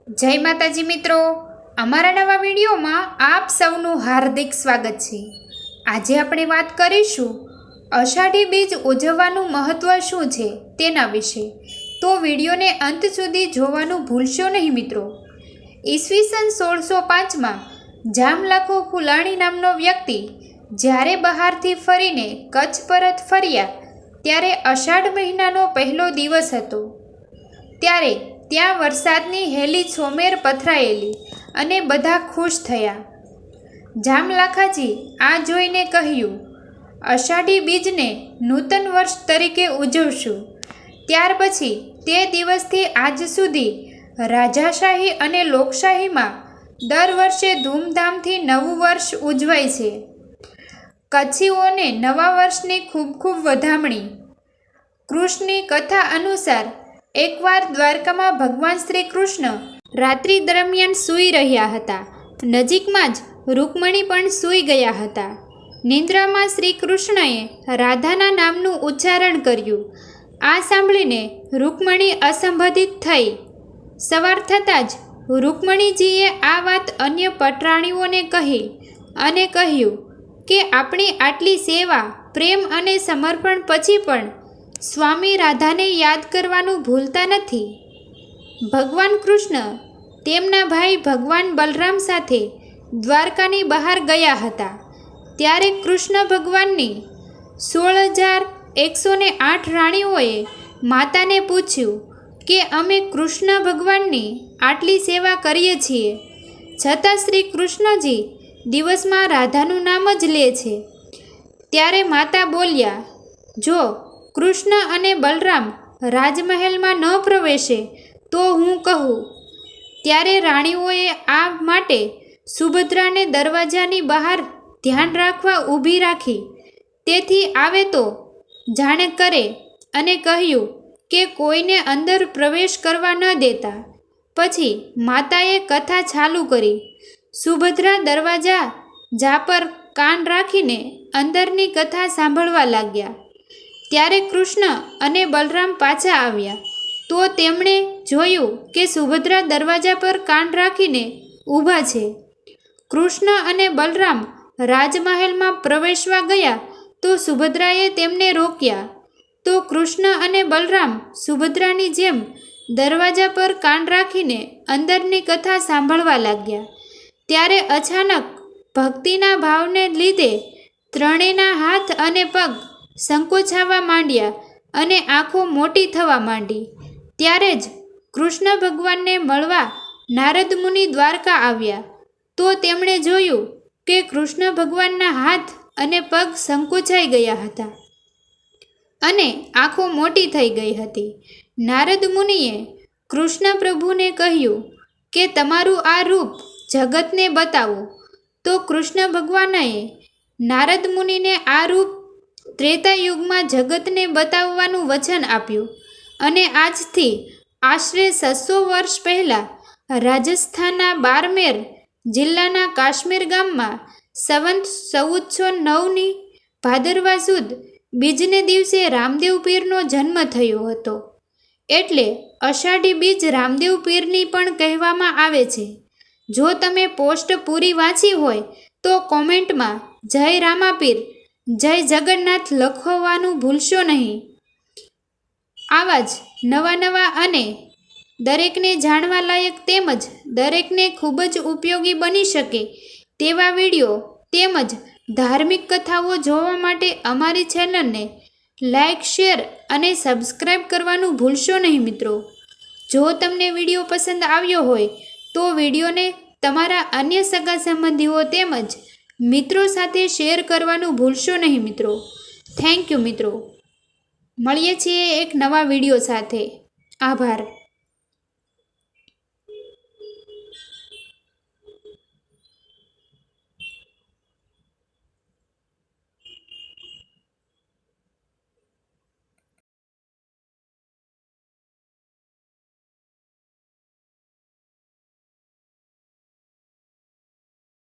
જય માતાજી મિત્રો, અમારા નવા વિડીયોમાં આપ સૌનું હાર્દિક સ્વાગત છે। આજે આપણે વાત કરીશું અષાઢી બીજ ઉજવવાનું મહત્વ શું છે તેના વિશે। તો વિડીયોને અંત સુધી જોવાનું ભૂલશો નહીં મિત્રો। ઈસવીસન 1605માં જામલાખો ફુલાણી નામનો વ્યક્તિ જ્યારે બહારથી ફરીને કચ્છ પરત ફર્યા ત્યારે અષાઢ મહિનાનો પહેલો દિવસ હતો। ત્યારે ત્યાં વરસાદની હેલી છોમેર પથરાયેલી અને બધા ખુશ થયા। જામલાખાજી આ જોઈને કહ્યું, અષાઢી બીજને નૂતન વર્ષ તરીકે ઉજવશું। ત્યાર પછી તે દિવસથી આજ સુધી રાજાશાહી અને લોકશાહીમાં દર વર્ષે ધૂમધામથી નવું વર્ષ ઉજવાય છે। કચ્છીઓને નવા વર્ષની ખૂબ ખૂબ વધામણી। કૃષ્ણની કથા અનુસાર એકવાર દ્વારકામાં ભગવાન શ્રી કૃષ્ણ રાત્રિ દરમિયાન સૂઈ રહ્યા હતા। નજીકમાં જ રૂકમણી પણ સૂઈ ગયા હતા। નિંદ્રામાં શ્રી કૃષ્ણએ રાધાના નામનું ઉચ્ચારણ કર્યું। આ સાંભળીને રૂકમણી અસંબોધિત થઈ। સવાર થતાં જ રૂકમણીજીએ આ વાત અન્ય પટરાણીઓને કહી અને કહ્યું કે આપણી આટલી સેવા, પ્રેમ અને સમર્પણ પછી પણ સ્વામી રાધાને યાદ કરવાનું ભૂલતા નથી। ભગવાન કૃષ્ણ તેમના ભાઈ ભગવાન બલરામ સાથે દ્વારકાની બહાર ગયા હતા। ત્યારે કૃષ્ણ ભગવાનની 16,108 રાણીઓએ માતાને પૂછ્યું કે અમે કૃષ્ણ ભગવાનની આટલી સેવા કરીએ છીએ, છતાં શ્રી કૃષ્ણજી દિવસમાં રાધાનું નામ જ લે છે। ત્યારે માતા બોલ્યા, જો કૃષ્ણ અને બલરામ રાજમહેલમાં ન પ્રવેશે તો હું કહું। ત્યારે રાણીઓએ આ માટે સુભદ્રાને દરવાજાની બહાર ધ્યાન રાખવા ઊભી રાખી। તેથી આવે તો જાણે કરે અને કહ્યું કે કોઈને અંદર પ્રવેશ કરવા ન દેતા। પછી માતાએ કથા ચાલુ કરી। સુભદ્રા દરવાજા પર કાન રાખીને અંદરની કથા સાંભળવા લાગ્યા। ત્યારે કૃષ્ણ અને બલરામ પાછા આવ્યા તો તેમણે જોયું કે સુભદ્રા દરવાજા પર કાન રાખીને ઊભા છે। કૃષ્ણ અને બલરામ રાજમહેલમાં પ્રવેશવા ગયા તો સુભદ્રાએ તેમને રોક્યા। તો કૃષ્ણ અને બલરામ સુભદ્રાની જેમ દરવાજા પર કાન રાખીને અંદરની કથા સાંભળવા લાગ્યા। ત્યારે અચાનક ભક્તિના ભાવને લીધે ત્રણેયના હાથ અને પગ સંકોચાવા માંડ્યા અને આંખો મોટી થવા માંડી। ત્યારે જ કૃષ્ણ ભગવાનને મળવા નારદ મુનિ દ્વારકા આવ્યા તો તેમણે જોયું કે કૃષ્ણ ભગવાનના હાથ અને પગ સંકોચાઈ ગયા હતા અને આંખો મોટી થઈ ગઈ હતી। નારદ મુનિએ કૃષ્ણ પ્રભુને કહ્યું કે તમારું આ રૂપ જગતને બતાવો। તો કૃષ્ણ ભગવાનએ નારદ મુનિને આ રૂપ ત્રેતા યુગમાં જગતને બતાવવાનું વચન આપ્યું અને આજથી આશરે 600 વર્ષ પહેલાં રાજસ્થાનના બારમેર જિલ્લાના કાશ્મીર ગામમાં સંવત 1409ની ભાદરવા સુદ બીજને દિવસે રામદેવ પીરનો જન્મ થયો હતો। એટલે અષાઢી બીજ રામદેવ પીરની પણ કહેવામાં આવે છે। જો તમે પોસ્ટ પૂરી વાંચી હોય તો કોમેન્ટમાં જય રામાપીર, જય જગન્નાથ લખવાનું ભૂલશો નહીં। આવા જ નવા અને દરેકને જાણવા લાયક તેમજ દરેકને ખૂબ જ ઉપયોગી બની શકે તેવા વિડીયો તેમજ ધાર્મિક કથાઓ જોવા માટે અમારી ચેનલને લાઇક, શેર અને સબસ્ક્રાઈબ કરવાનું ભૂલશો નહીં મિત્રો। જો તમને વિડીયો પસંદ આવ્યો હોય તો વિડીયોને તમારા અન્ય સગા સંબંધીઓ તેમજ મિત્રો સાથે શેર કરવાનું ભૂલશો નહીં મિત્રો। થેન્ક યુ મિત્રો। મળીએ છીએ એક નવા વિડીયો સાથે। આભાર।